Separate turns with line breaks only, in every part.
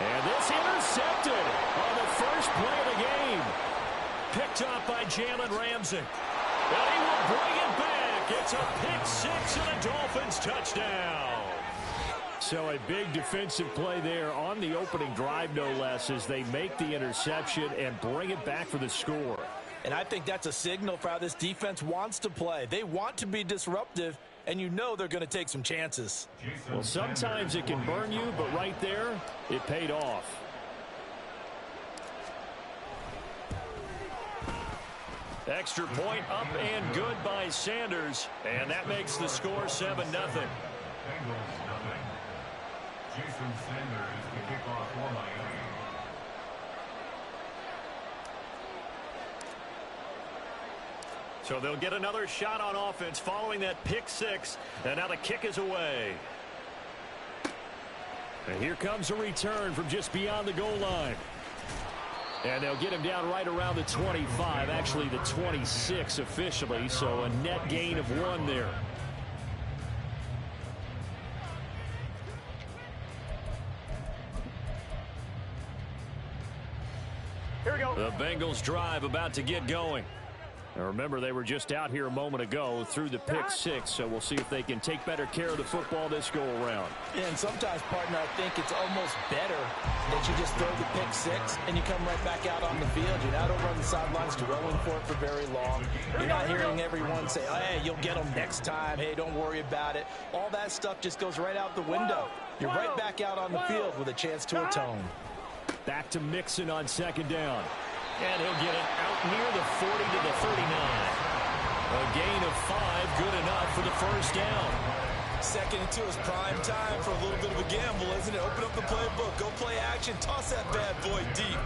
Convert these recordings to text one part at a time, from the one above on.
And this intercepted on the first play of the game. Picked up by Jalen Ramsey. And he will bring it back. It's a pick six and a Dolphins touchdown. So a big defensive play there on the opening drive, no less, as they make the interception and bring it back for the score.
And I think that's a signal for how this defense wants to play. They want to be disruptive, and you know they're going to take some chances.
Well, sometimes it can burn you, but right there, it paid off. Extra point up and good by Sanders, and that makes the score 7-0.
Bengals nothing. Jason Sanders to kick off for Miami.
So they'll get another shot on offense following that pick six, and now the kick is away. And here comes a return from just beyond the goal line. And they'll get him down right around the 25, actually the 26 officially, so a net gain of 1 there.
Here we go.
The Bengals drive about to get going. Now remember, they were just out here a moment ago through the pick six, so we'll see if they can take better care of the football this go around.
And sometimes, partner, I think it's almost better that you just throw the pick six and you come right back out on the field. You're not over on the sidelines dwelling for it for very long. You're not hearing everyone say, oh, hey, you'll get them next time. Hey, don't worry about it. All that stuff just goes right out the window. You're right back out on the field with a chance to atone.
Back to Mixon on second down. And he'll get it out near the 40 to the 39. A gain of 5, good enough for the first down.
Second and 2 is prime time for a little bit of a gamble, isn't it? Open up the playbook, go play action, toss that bad boy deep.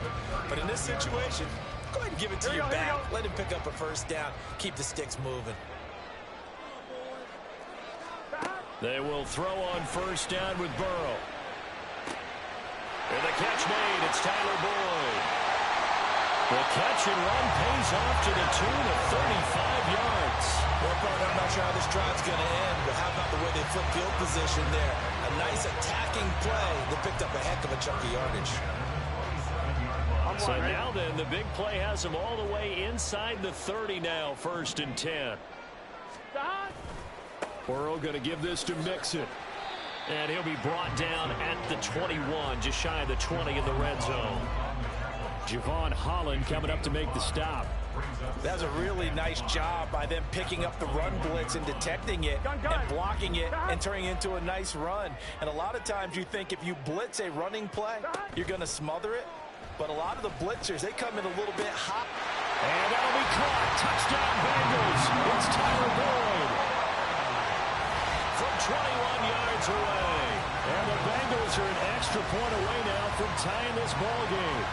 But in this situation, go ahead and give it to your back. Let him pick up a first down. Keep the sticks moving.
They will throw on first down with Burrow. And the catch made. It's Tyler Boyd. The catch and run pays off to the tune of 35 yards.
Well, partner, I'm not sure how this drive's going to end, but how about the way they flip field position there? A nice attacking play that picked up a heck of a chunk of yardage.
So now then, the big play has them all the way inside the 30 now, 1st and 10. Burrow going to give this to Mixon. And he'll be brought down at the 21, just shy of the 20 in the red zone. Javon Holland coming up to make the stop.
That was a really nice job by them picking up the run blitz and detecting it and blocking it and turning it into a nice run. And a lot of times you think if you blitz a running play, you're going to smother it. But a lot of the blitzers, they come in a little bit hot.
And that'll be caught. Touchdown Bengals. It's Tyler Boyd. From 21 yards away. And the Bengals are an extra point away now from tying this ball game.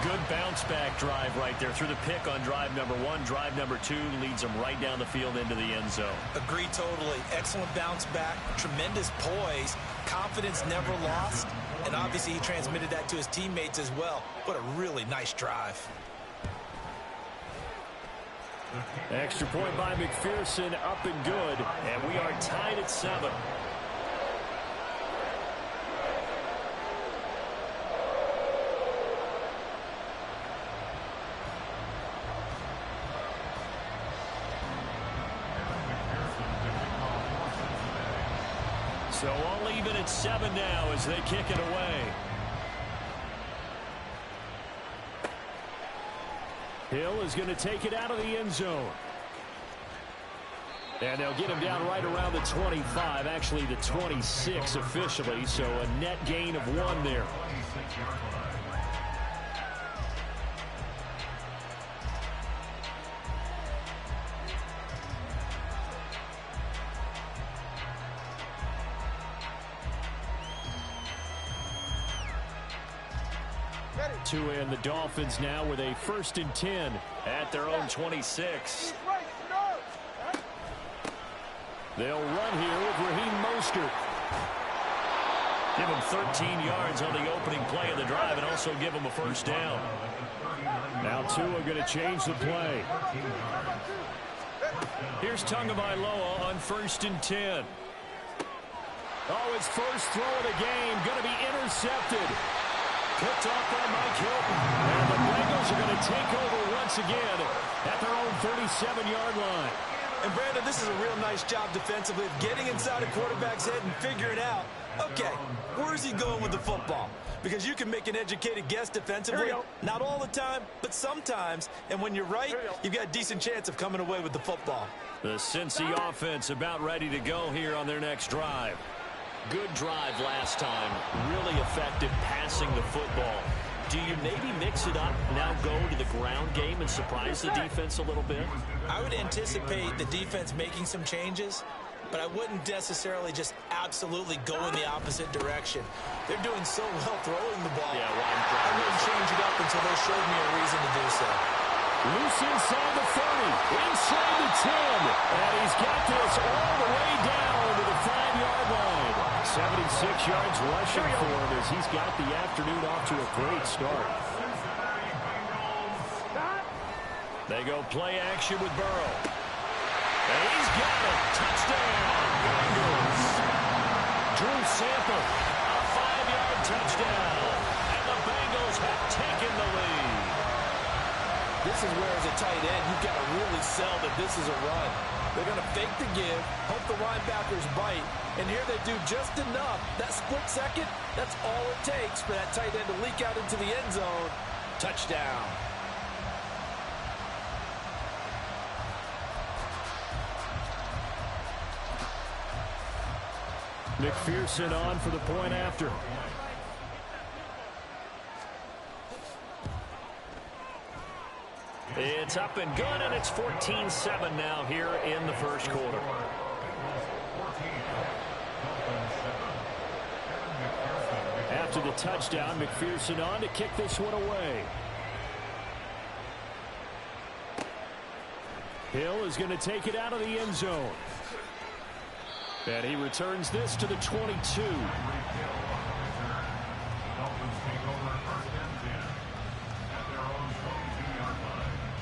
Good bounce back drive right there through the pick on drive number 1. Drive number 2 leads them right down the field into the end zone.
Agree totally. Excellent bounce back. Tremendous poise. Confidence never lost. And obviously he transmitted that to his teammates as well. What a really nice drive.
Extra point by McPherson, up and good. And we are tied at 7. So all even at 7 now as they kick it away. Hill is going to take it out of the end zone. And they'll get him down right around the 25, actually the 26 officially, so a net gain of 1 there. And the Dolphins now with a 1st and 10 at their own 26. They'll run here with Raheem Mostert. Give him 13 yards on the opening play of the drive and also give him a first down. Now Tua going to change the play. Here's Tagovailoa on 1st and 10. Oh, his first throw of the game going to be intercepted. Picked off by Mike Hilton. And the Bengals are going to take over once again at their own 37-yard line.
And, Brandon, this is a real nice job defensively of getting inside a quarterback's head and figuring out, okay, where's he going with the football? Because you can make an educated guess defensively. Not all the time, but sometimes. And when you're right, you've got a decent chance of coming away with the football.
The Cincy offense about ready to go here on their next drive.
Good drive last time. Really effective passing the football. Do you maybe mix it up, now go to the ground game and surprise the defense a little bit?
I would anticipate the defense making some changes, but I wouldn't necessarily just absolutely go in the opposite direction. They're doing so well throwing the ball.
Yeah,
I wouldn't change it up until they showed me a reason to do so.
Loose inside the 30, inside the 10, and he's got this all the way down to the 5-yard line. 76 yards rushing for him as he's got the afternoon off to a great start. They go play action with Burrow. And he's got it. Touchdown, Bengals. Drew Sample, a 5-yard touchdown. And the Bengals have taken the lead.
This is where, as a tight end, you've got to really sell that this is a run. They're going to fake the give, hope the linebackers bite, and here they do just enough. That split second, that's all it takes for that tight end to leak out into the end zone. Touchdown.
McPherson on for the point after. It's up and good, and it's 14-7 now here in the first quarter. After the touchdown, McPherson on to kick this one away. Hill is going to take it out of the end zone. And he returns this to the 22.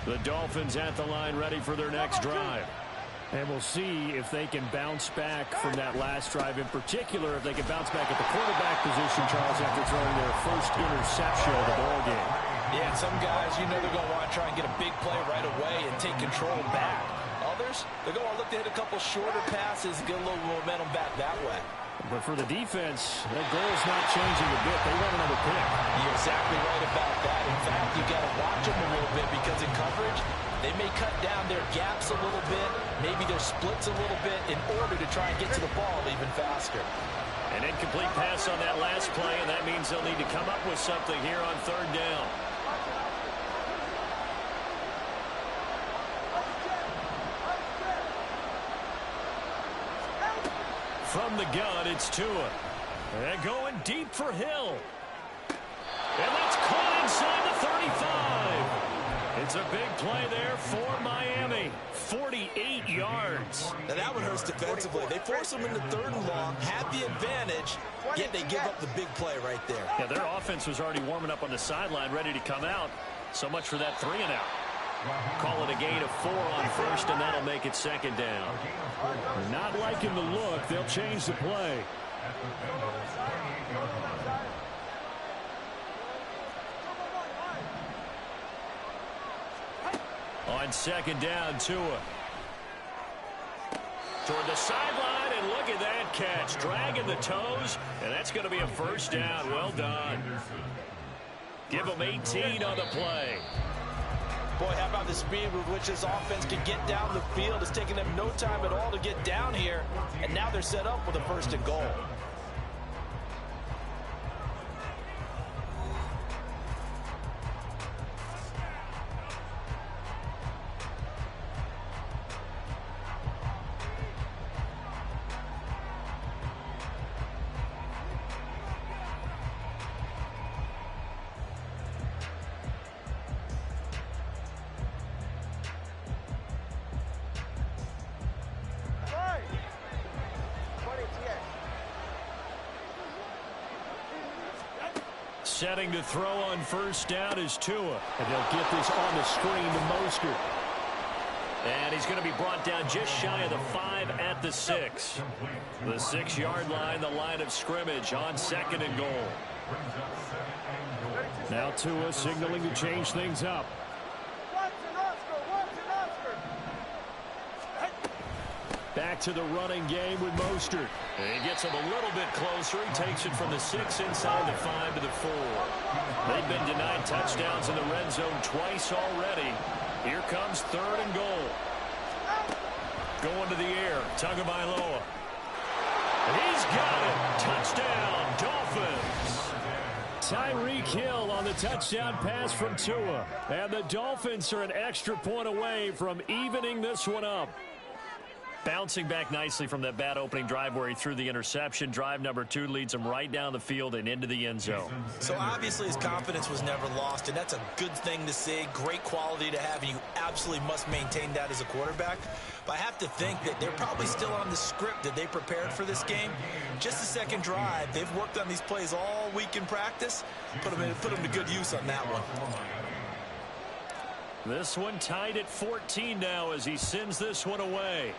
The Dolphins at the line ready for their next drive. And we'll see if they can bounce back from that last drive, in particular if they can bounce back at the quarterback position, Charles, after throwing their first interception of the ball game.
Yeah, some guys, you know they're going to want to try and get a big play right away and take control back. Others, they're going to look to hit a couple shorter passes and get a little momentum back that way.
But for the defense, that goal's not changing a bit. They want another pick.
You're exactly right about that. In fact, you got to watch them a little bit because in coverage, they may cut down their gaps a little bit, maybe their splits a little bit in order to try and get to the ball even faster.
An incomplete pass on that last play, and that means they'll need to come up with something here on third down. From the gun, it's Tua. And going deep for Hill. And that's caught inside the 35. It's a big play there for Miami. 48 yards.
Now that one hurts defensively. They force them into third and long, have the advantage, yet they give up the big play right there.
Yeah, their offense was already warming up on the sideline, ready to come out. So much for that 3-and-out. Call it a gain of 4 on first, and that'll make it second down. Not liking the look. They'll change the play. On second down, Tua. Toward the sideline, and look at that catch. Dragging the toes, and that's going to be a first down. Well done. Give them 18 on the play.
Boy, how about the speed with which this offense can get down the field? It's taking them no time at all to get down here, and now they're set up with a first and goal.
Setting to throw on first down is Tua. And they'll get this on the screen to Mostert.
And he's going to be brought down just shy of the 5 at the 6. The 6-yard line, the line of scrimmage on 2nd and goal.
Now Tua signaling to change things up. Back to the running game with Mostert.
And he gets him a little bit closer. He takes it from the 6 inside the 5 to the 4. They've been denied touchdowns in the red zone twice already. Here comes 3rd and goal. Going to the air. Tagovailoa. He's got it. Touchdown, Dolphins.
Tyreek Hill on the touchdown pass from Tua. And the Dolphins are an extra point away from evening this one up.
Bouncing back nicely from that bad opening drive where he threw the interception. Drive number 2 leads him right down the field and into the end zone.
So obviously his confidence was never lost, and that's a good thing to see. Great quality to have, and you absolutely must maintain that as a quarterback. But I have to think that they're probably still on the script that they prepared for this game. Just the second drive. They've worked on these plays all week in practice. Put them to good use on that one.
This one tied at 14 now as he sends this one away.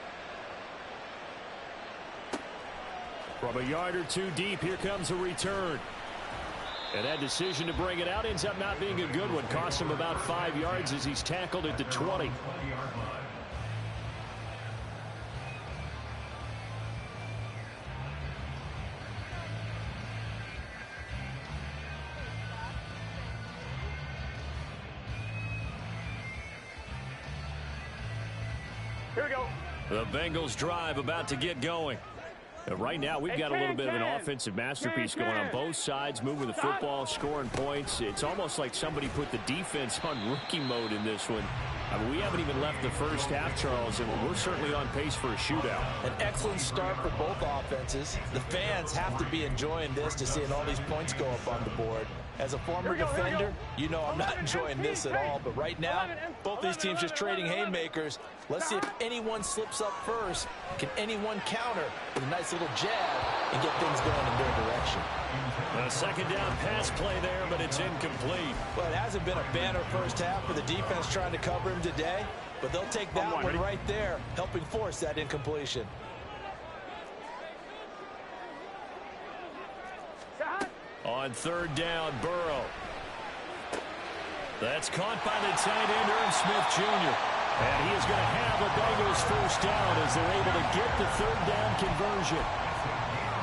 From a yard or 2 deep, here comes a return. And that decision to bring it out ends up not being a good one. Cost him about 5 yards as he's tackled at the 20.
Here we go.
The Bengals drive about to get going. Right now, we've got a little bit of an offensive masterpiece going on both sides, moving the football, scoring points. It's almost like somebody put the defense on rookie mode in this one. I mean, we haven't even left the first half, Charles, and we're certainly on pace for a shootout.
An excellent start for both offenses. The fans have to be enjoying this to seeing all these points go up on the board. As a former defender, you know I'm not enjoying this at all. But right now, both these teams just trading haymakers. Let's see if anyone slips up first. Can anyone counter with a nice little jab and get things going in their direction?
A second down pass play there, but it's incomplete.
Well, it hasn't been a banner first half for the defense trying to cover him today. But they'll take that one right there, helping force that incompletion.
On 3rd down, Burrow. That's caught by the tight end, Irv Smith Jr. And he is going to have a Bengals first down as they're able to get the 3rd down conversion.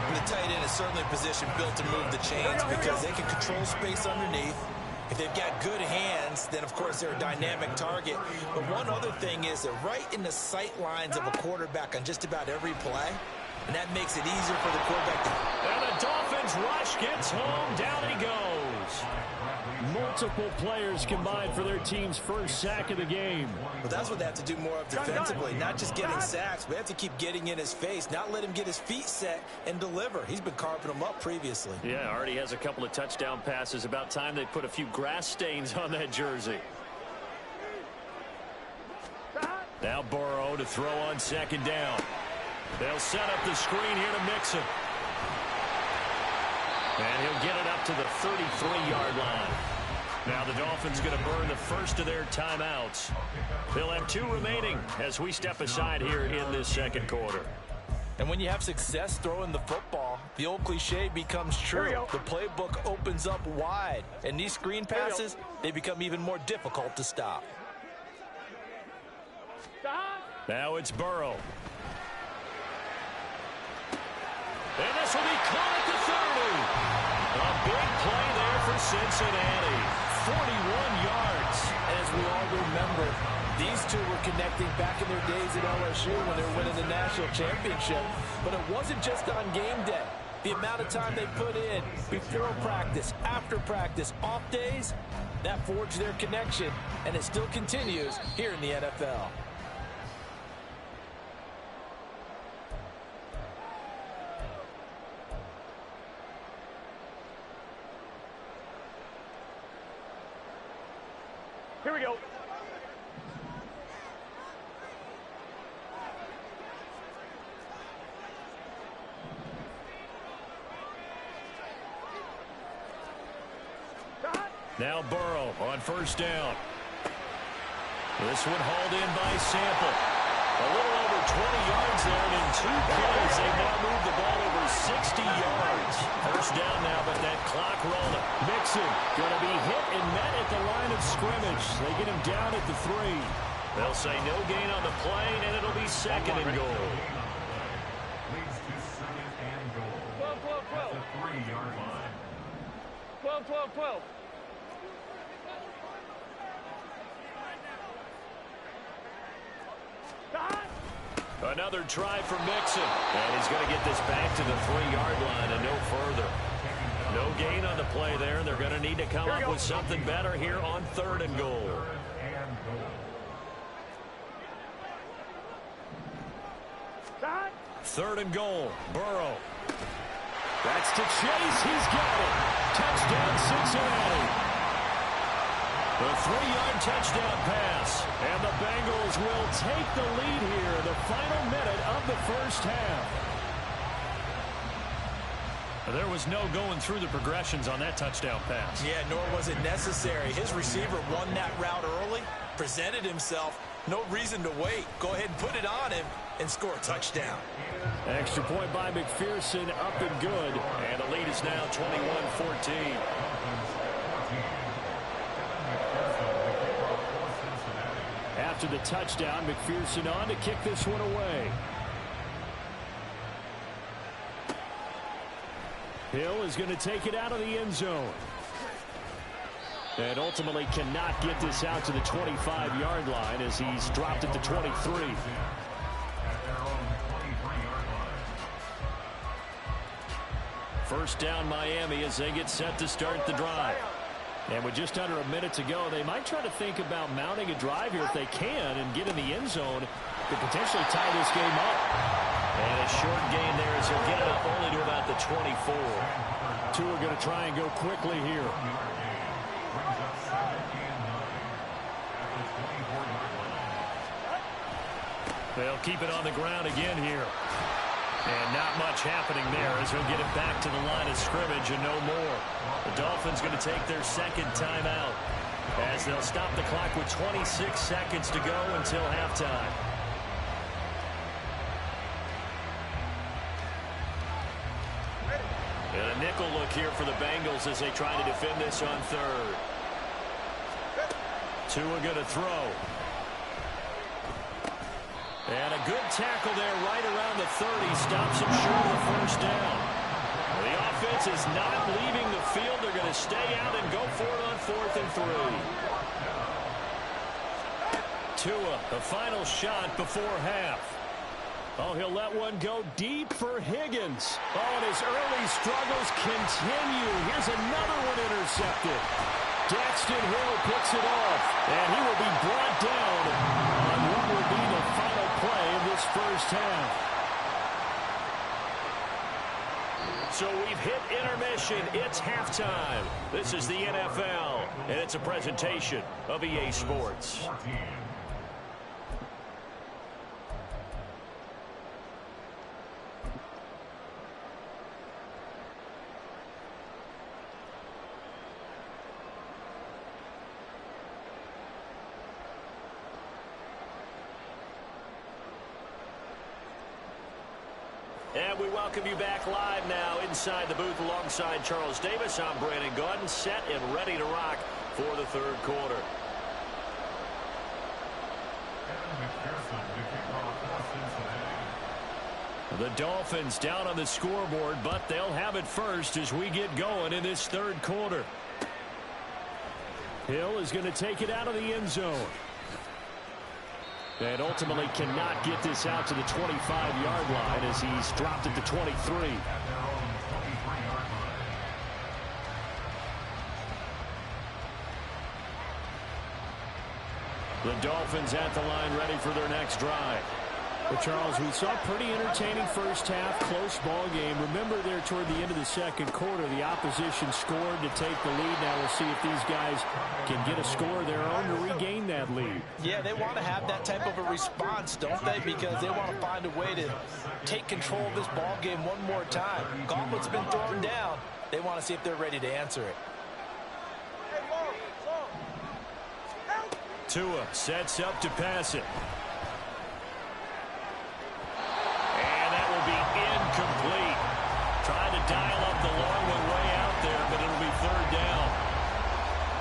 And the tight end is certainly a position built to move the chains because they can control space underneath. If they've got good hands, then, of course, they're a dynamic target. But one other thing is they're right in the sight lines of a quarterback on just about every play. And that makes it easier for the quarterback to...
And the Dolphins rush gets home. Down he goes. Multiple players combined for their team's first sack of the game.
But that's what they have to do more of defensively, not just getting sacks. We have to keep getting in his face, not let him get his feet set and deliver. He's been carving them up previously.
Yeah, already has a couple of touchdown passes. About time they put a few grass stains on that jersey.
Now Burrow to throw on 2nd down. They'll set up the screen here to Mixon. And he'll get it up to the 33-yard line. Now the Dolphins going to burn the first of their timeouts. They'll have 2 remaining as we step aside here in this 2nd quarter.
And when you have success throwing the football, the old cliche becomes true. The playbook opens up wide. And these screen passes, they become even more difficult to stop.
Now it's Burrow. And this will be caught at the 30. A big play there for Cincinnati. 41 yards.
As we all remember, these two were connecting back in their days at LSU when they were winning the national championship. But it wasn't just on game day. The amount of time they put in before practice, after practice, off days, that forged their connection, and it still continues here in the NFL.
Here we go.
Now Burrow on 1st down.
This one hauled in by Sample. A little over 20 yards there, and in 2 plays, they now move the ball over 60 yards. First down now, but that clock rolling. Mixon going to be hit and met at the line of scrimmage. They get him down at the 3. They'll say no gain on the play, and it'll be second and goal.
Leads to second and goal.
12, 12, 12.
At the 3-yard line.
12, 12, 12.
Another try for Mixon. And he's going to get this back to the 3-yard line and no further. No gain on the play there. They're going to need to come up with something better here on 3rd and goal. Third and goal. Burrow. That's to Chase. He's got it. Touchdown, Cincinnati. The 3-yard touchdown pass. And the Bengals will take the lead here in the final minute of the first half. There was no going through the progressions on that touchdown pass.
Yeah, nor was it necessary. His receiver won that route early, presented himself. No reason to wait. Go ahead and put it on him and score a touchdown.
Extra point by McPherson, up and good. And the lead is now 21-14. After the touchdown, McPherson on to kick this one away. Hill is going to take it out of the end zone. And ultimately cannot get this out to the 25-yard line as he's dropped at the 23. First down Miami as they get set to start the drive. And with just under a minute to go, they might try to think about mounting a drive here if they can and get in the end zone to potentially tie this game up. And a short gain there as he'll get it up only to about the 24. Two are going to try and go quickly here. They'll keep it on the ground again here. And not much happening there as he'll get it back to the line of scrimmage and no more. The Dolphins going to take their second timeout as they'll stop the clock with 26 seconds to go until halftime. And a nickel look here for the Bengals as they try to defend this on 3rd. Tua going to throw. And a good tackle there right around the 30. Stops him short of the first down. The offense is not leaving the field. They're going to stay out and go for it on 4th and 3. Tua, the final shot before half. Oh, he'll let one go deep for Higgins. Oh, and his early struggles continue. Here's another one intercepted. Daxton Hill picks it off, and he will be brought down on what will be the final play of this first half. So we've hit intermission. It's halftime. This is the NFL, and it's a presentation of EA Sports. And we welcome you back live now inside the booth alongside Charles Davis. I'm Brandon Gaudin, set and ready to rock for the 3rd quarter. The Dolphins down on the scoreboard, but they'll have it first as we get going in this 3rd quarter. Hill is going to take it out of the end zone. And ultimately cannot get this out to the 25-yard line as he's dropped at the 23. The Dolphins at the line ready for their next drive. Well, Charles, we saw a pretty entertaining first half, close ball game. Remember there toward the end of the 2nd quarter, the opposition scored to take the lead. Now we'll see if these guys can get a score of their own to regain that lead.
Yeah, they want to have that type of a response, don't they? Because they want to find a way to take control of this ball game one more time. Gauntlet's been thrown down. They want to see if they're ready to answer it.
Tua sets up to pass it. And that will be incomplete. Trying to dial up the long one way out there, but it'll be third down.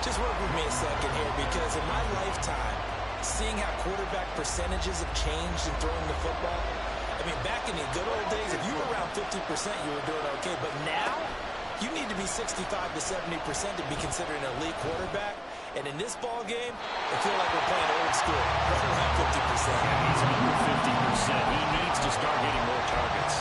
Just work with me a second here, because in my lifetime, seeing how quarterback percentages have changed in throwing the football, I mean, back in the good old days, if you were around 50%, you were doing okay. But now, you need to be 65 to 70% to be considered an elite quarterback. And in this ball game, I feel like we're playing old school. Right around 50%.
Yeah, he's under 50%. He needs to start getting more targets.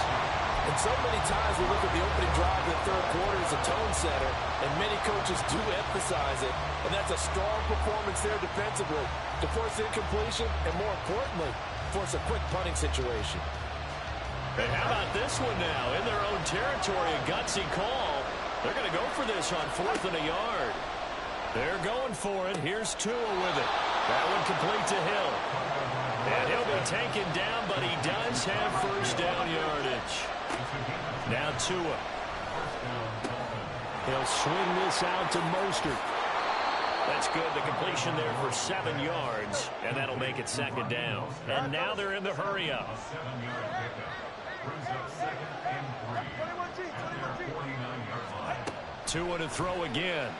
And so many times we look at the opening drive of the third quarter as a tone setter, and many coaches do emphasize it. And that's a strong performance there defensively to force incompletion and, more importantly, force a quick punting situation.
And how about this one now? In their own territory, a gutsy call. They're going to go for this on 4th and a yard. They're going for it. Here's Tua with it. That one complete to Hill. And he'll be taken down, but he does have first down yardage. Now Tua. He'll swing this out to Mostert. That's good. The completion there for 7 yards, and that'll make it second down. And now they're in the hurry-up. Tua to throw again.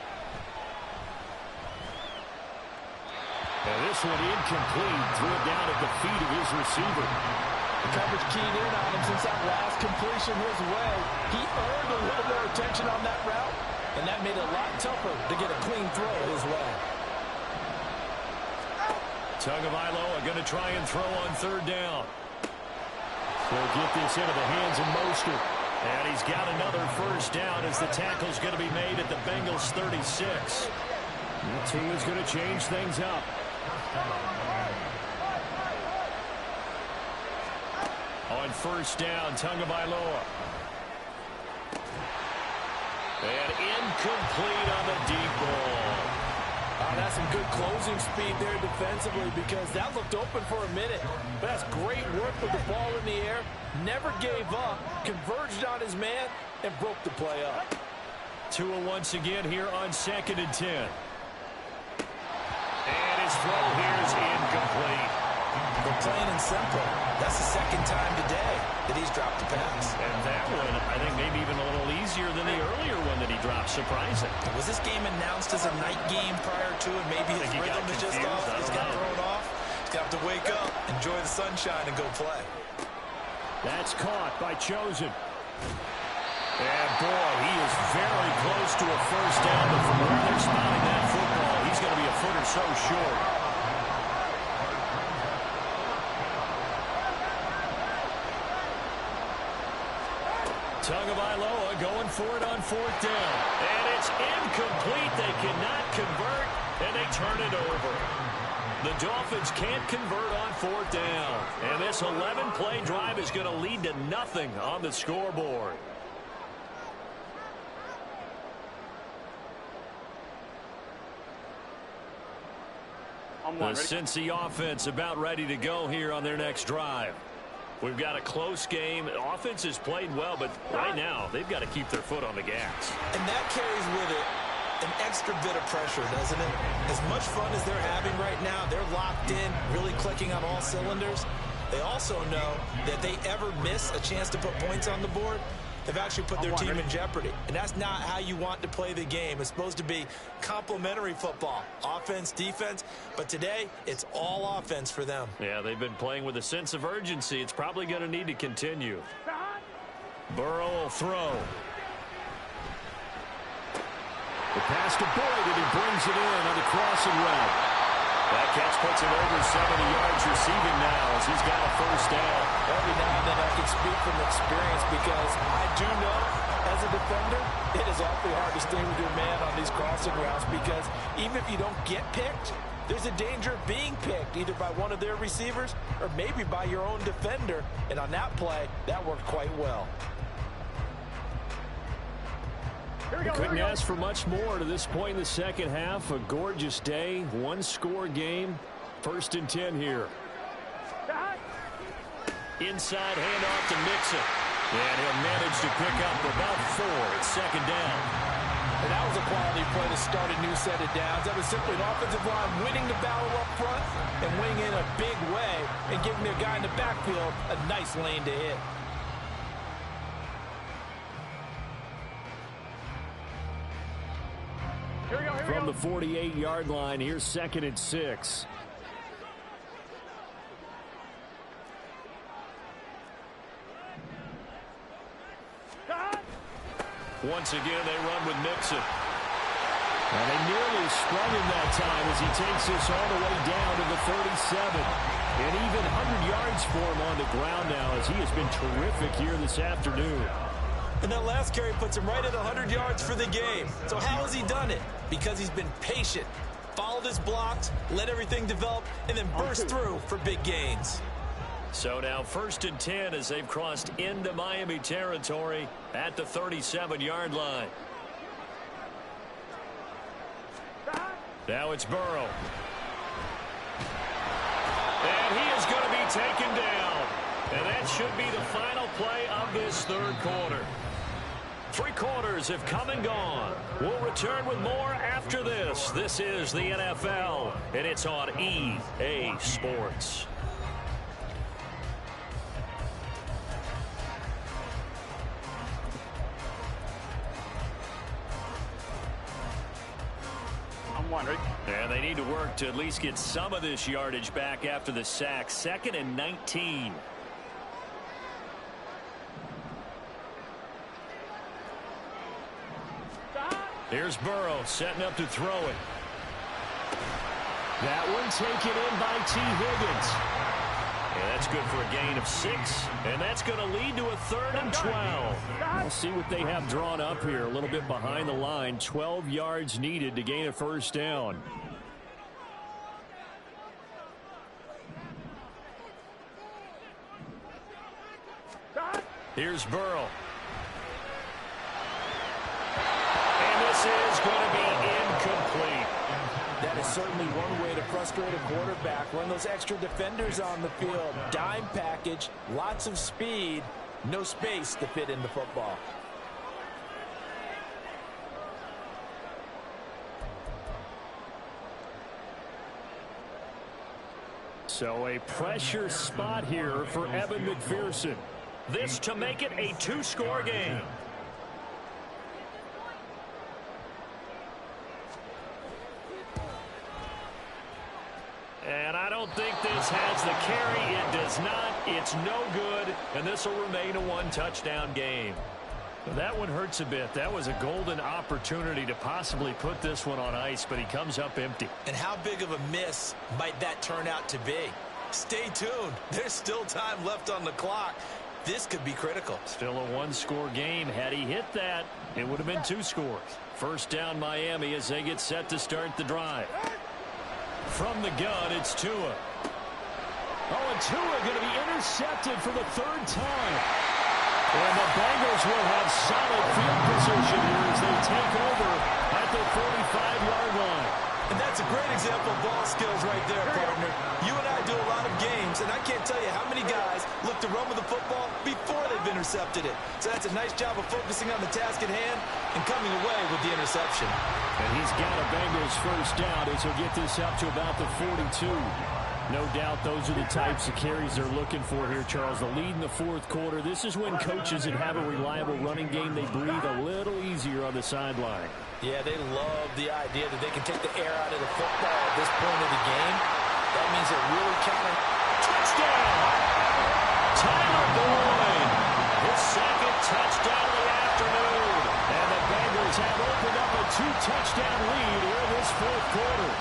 And this one incomplete. Threw it down at the feet of his receiver.
The coverage keyed in on him since that last completion his way. He earned a little more attention on that route, and that made it a lot tougher to get a clean throw his way.
Tagovailoa going to try and throw on third down. They'll get this into the hands of Mostert. And he's got another first down as the tackle's going to be made at the Bengals 36. The team is going to change things up. On first down, Tagovailoa. And incomplete on the deep ball.
That's some good closing speed there defensively, because that looked open for a minute. But that's great work with the ball in the air. Never gave up, converged on his man, and broke the play up.
Tua once again here on 2nd and 10. And his throw here is incomplete.
But plain and simple, that's the second time today that he's dropped the pass.
And that one, I think, maybe even a little easier than the earlier one that he dropped. Surprising.
Was this game announced as a night game prior to it? Maybe his rhythm is just off. He's got thrown off. He's got to wake up, enjoy the sunshine, and go play.
That's caught by Chosen. And, boy, he is very close to a first down, but from where they're spotting that football, he's going to be a foot or so short. Tagovailoa going for it on 4th down. And it's incomplete. They cannot convert, and they turn it over. The Dolphins can't convert on 4th down. And this 11-play drive is going to lead to nothing on the scoreboard. The Cincy offense about ready to go here on their next drive. We've got a close game. The offense has played well, but right now they've got to keep their foot on the gas.
And that carries with it an extra bit of pressure, doesn't it? As much fun as they're having right now, they're locked in, really clicking on all cylinders. They also know that they ever miss a chance to put points on the board, they've actually put their team in jeopardy. And that's not how you want to play the game. It's supposed to be complementary football, offense, defense. But today, it's all offense for them.
Yeah, they've been playing with a sense of urgency. It's probably going to need to continue. Burrow will throw. The pass to Boyd, and he brings it in on the crossing route. That catch puts him over 70 yards receiving now as he's got a first down.
Every now and then I can speak from experience, because I do know as a defender it is awfully hard to stay with your man on these crossing routes, because even if you don't get picked, there's a danger of being picked either by one of their receivers or maybe by your own defender. And on that play, that worked quite well.
Couldn't ask for much more to this point in the second half. A gorgeous day, one-score game. 1st and 10 here. Inside handoff to Mixon. And he'll manage to pick up about 4 at second down.
And that was a quality play to start a new set of downs. That was simply an offensive line winning the battle up front and winning in a big way and giving their guy in the backfield a nice lane to hit.
Here we go, here we
From
go.
the 48-yard line, here's 2nd and 6. Once again, they run with Mixon. And they nearly sprung him that time as he takes this all the way down to the 37. And even 100 yards for him on the ground now as he has been terrific here this afternoon.
And that last carry puts him right at 100 yards for the game. So how has he done it? Because he's been patient, followed his blocks, let everything develop, and then burst through for big gains.
So now 1st and 10 as they've crossed into Miami territory at the 37-yard line. Now it's Burrow. And he is going to be taken down. And that should be the final play of this third quarter. 3 quarters have come and gone. We'll return with more after this. This is the NFL, and it's on EA Sports.
I'm one, right?
And they need to work to at least get some of this yardage back after the sack. 2nd and 19. Here's Burrow setting up to throw it. That one taken in by T. Higgins. And that's good for a gain of 6. And that's going to lead to a 3rd and 12. We'll see what they have drawn up here. A little bit behind the line. 12 yards needed to gain a 1st down. Here's Burrow. And this is going to be incomplete.
That is certainly one way to frustrate a quarterback. Run those extra defenders on the field. Dime package, lots of speed, no space to fit in the football.
So a pressure spot here for Evan McPherson. This to make it a 2-score game. And I don't think this has the carry. It does not. It's no good. And this will remain a 1-touchdown game. That one hurts a bit. That was a golden opportunity to possibly put this one on ice, but he comes up empty.
And how big of a miss might that turn out to be? Stay tuned. There's still time left on the clock. This could be critical.
Still a 1-score game. Had he hit that, it would have been 2 scores. 1st down Miami as they get set to start the drive. From the gun, it's Tua. Oh, and Tua going to be intercepted for the 3rd time. And the Bengals will have solid field position here as they take over at the 45-yard line.
And that's a great example of ball skills right there, partner. You and I do a lot of games, and I can't tell you how many guys look to run with the football before they've intercepted it. So that's a nice job of focusing on the task at hand and coming away with the interception.
And he's got a Bengals 1st down as he'll get this up to about the 42. No doubt those are the types of carries they're looking for here, Charles. The lead in the 4th quarter. This is when coaches that have a reliable running game, they breathe a little easier on the sideline.
Yeah, they love the idea that they can take the air out of the football at this point of the game. That means they're really counting.
Touchdown! Tyler Boyd, his 2nd touchdown of the afternoon. And the Bengals have opened up a 2-touchdown lead here in this 4th quarter.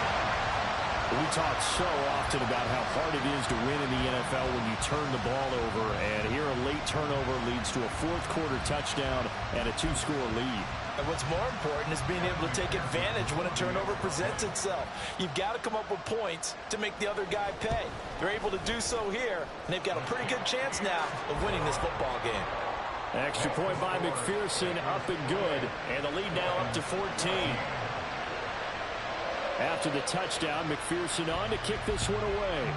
We talk so often about how hard it is to win in the NFL when you turn the ball over. And here a late turnover leads to a 4th quarter touchdown and a 2-score lead.
And what's more important is being able to take advantage when a turnover presents itself. You've got to come up with points to make the other guy pay. They're able to do so here, and they've got a pretty good chance now of winning this football game.
Extra point by McPherson, up and good. And the lead now up to 14. After the touchdown, McPherson on to kick this one away.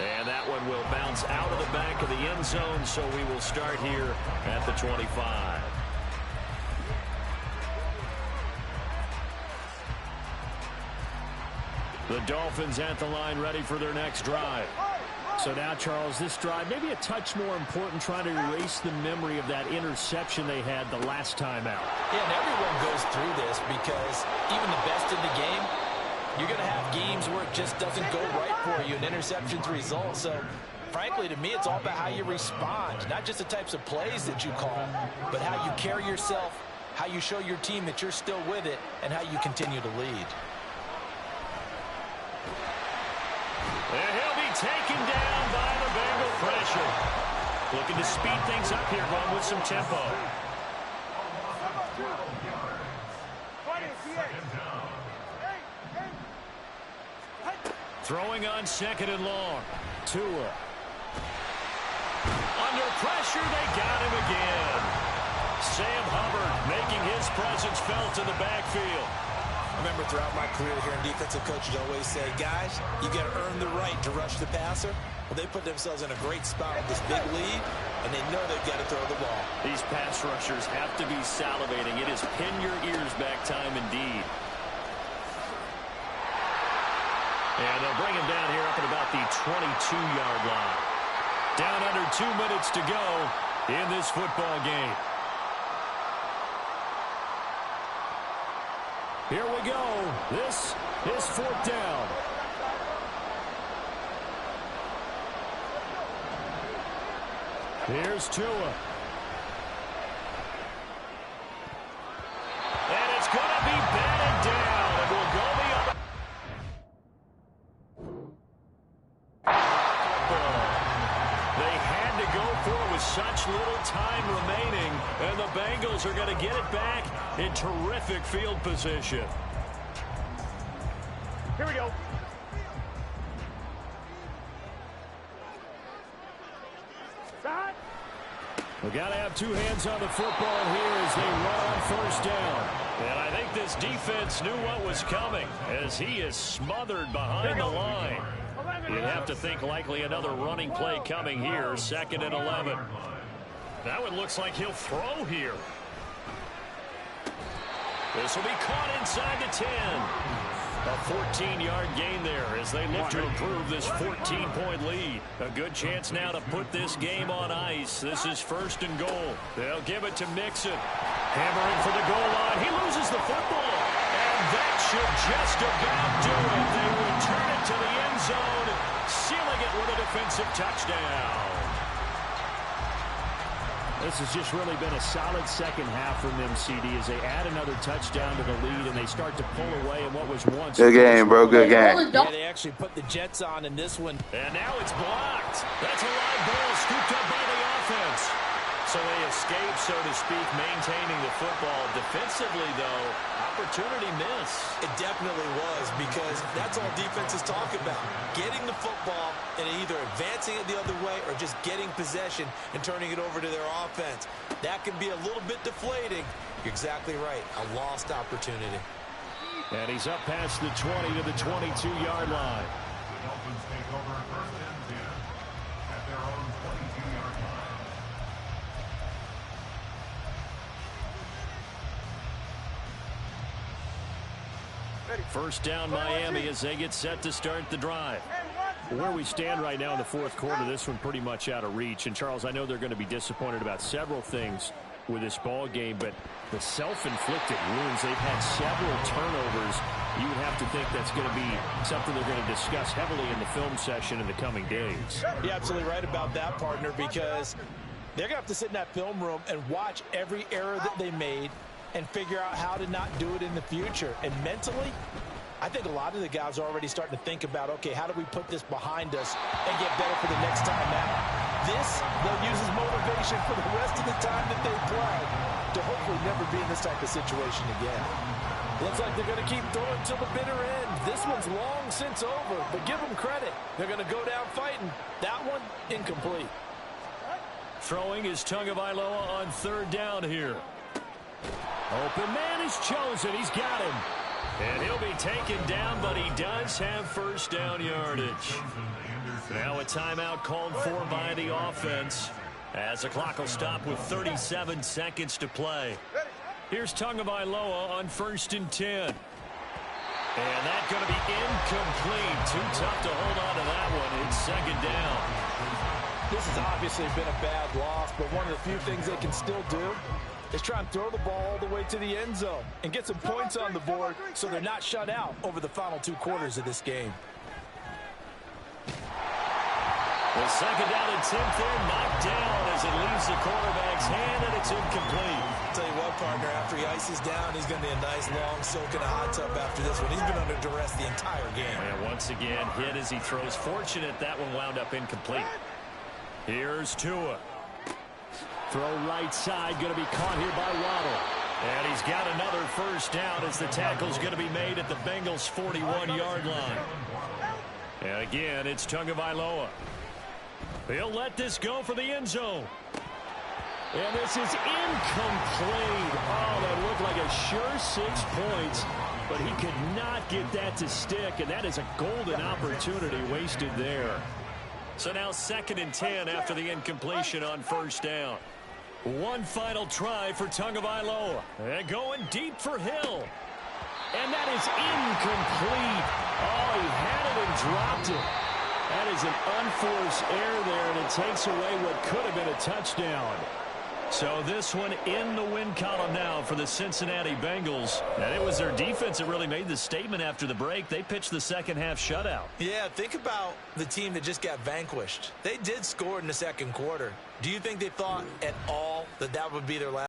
And that one will bounce out of the back of the end zone, so we will start here at the 25. The Dolphins at the line ready for their next drive. So now, Charles, this drive maybe a touch more important, trying to erase the memory of that interception they had the last time out.
Yeah, and everyone goes through this because even the best in the game, you're going to have games where it just doesn't go right for you, and interceptions result. So, frankly, to me, it's all about how you respond, not just the types of plays that you call, but how you carry yourself, how you show your team that you're still with it, and how you continue to lead.
And he'll be taken down by the Bengal pressure. Looking to speed things up here, going with some tempo. Throwing on second and long. Tua. Under pressure, they got him again. Sam Hubbard making his presence felt in the backfield.
I remember throughout my career hearing defensive coaches always say, guys, you got to earn the right to rush the passer. Well, they put themselves in a great spot with this big lead, and they know they've got to throw the ball.
These pass rushers have to be salivating. It is pin your ears back time indeed. And they'll bring him down here up at about the 22-yard line. Down under 2 minutes to go in this football game. Here we go. This is fourth down. Here's Tua. And it's going to be batted down. It will go the other. They had to go for it with such little time remaining, and the Bengals are going to get it back in terrific field position.
Here we go.
We got to have two hands on the football here as they run on first down. And I think this defense knew what was coming as he is smothered behind the line. You'd have to think likely another running play coming here, 2nd and 11. That one looks like he'll throw here. This will be caught inside the 10. A 14-yard gain there as they look to improve this 14-point lead. A good chance now to put this game on ice. This is 1st and goal. They'll give it to Mixon. Hammering for the goal line. He loses the football. And that should just about do it. They return it to the end zone, sealing it with a defensive touchdown. This has just really been a solid second half from them, CD, as they add another touchdown to the lead and they start to pull away in what was once.
Good game, bro. Good game.
Yeah, they actually put the Jets on in this one.
And now it's blocked. That's a live ball scooped up by the offense. So they escape, so to speak, maintaining the football. Defensively, though, opportunity miss.
It definitely was, because that's all defenses talk about. Getting the football and either advancing it the other way or just getting possession and turning it over to their offense. That can be a little bit deflating. You're exactly right. A lost opportunity.
And he's up past the 20 to the 22-yard line.
The Dolphins take over 1st and 10 at their own 22-yard line.
First down, Miami, as they get set to start the drive. Where we stand right now in the fourth quarter, this one pretty much out of reach. And, Charles, I know they're going to be disappointed about several things with this ball game, but the self-inflicted wounds, they've had several turnovers. You would have to think that's going to be something they're going to discuss heavily in the film session in the coming days.
You're absolutely right about that, partner, because they're going to have to sit in that film room and watch every error that they made and figure out how to not do it in the future. And mentally, I think a lot of the guys are already starting to think about, okay, how do we put this behind us and get better for the next time out? This, they'll use as motivation for the rest of the time that they play to hopefully never be in this type of situation again. Looks like they're going to keep throwing till the bitter end. This one's long since over, but give them credit. They're going to go down fighting. That one, incomplete.
Throwing is Tagovailoa on 3rd down here. Open man is chosen. He's got him. And he'll be taken down, but he does have first down yardage. Now a timeout called for by the offense, as the clock will stop with 37 seconds to play. Here's Tagovailoa on 1st and 10. And that's going to be incomplete. Too tough to hold on to that one. It's 2nd down.
This has obviously been a bad loss, but one of the few things they can still do is try and throw the ball all the way to the end zone and get some points on the board so they're not shut out over the final 2 quarters of this game.
The 2nd down and 10th there, knocked down as it leaves the quarterback's hand, and it's incomplete.
I'll tell you what, partner, after he ices down, he's going to be a nice long soak in a hot tub after this one. He's been under duress the entire game.
And once again, hit as he throws. Fortunate that one wound up incomplete. Here's Tua. Throw right side, going to be caught here by Waddle. And he's got another first down as the tackle's going to be made at the Bengals' 41-yard line. And again, it's Tagovailoa. He'll let this go for the end zone. And this is incomplete. Oh, that looked like a sure 6 points, but he could not get that to stick, and that is a golden opportunity wasted there. So now 2nd and 10 after the incompletion on first down. One final try for Tagovailoa. And going deep for Hill. And that is incomplete. Oh, he had it and dropped it. That is an unforced error there, and it takes away what could have been a touchdown. So this one in the win column now for the Cincinnati Bengals. And it was their defense that really made the statement after the break. They pitched the second-half shutout.
Yeah, think about the team that just got vanquished. They did score in the 2nd quarter. Do you think they thought at all that that would be their last?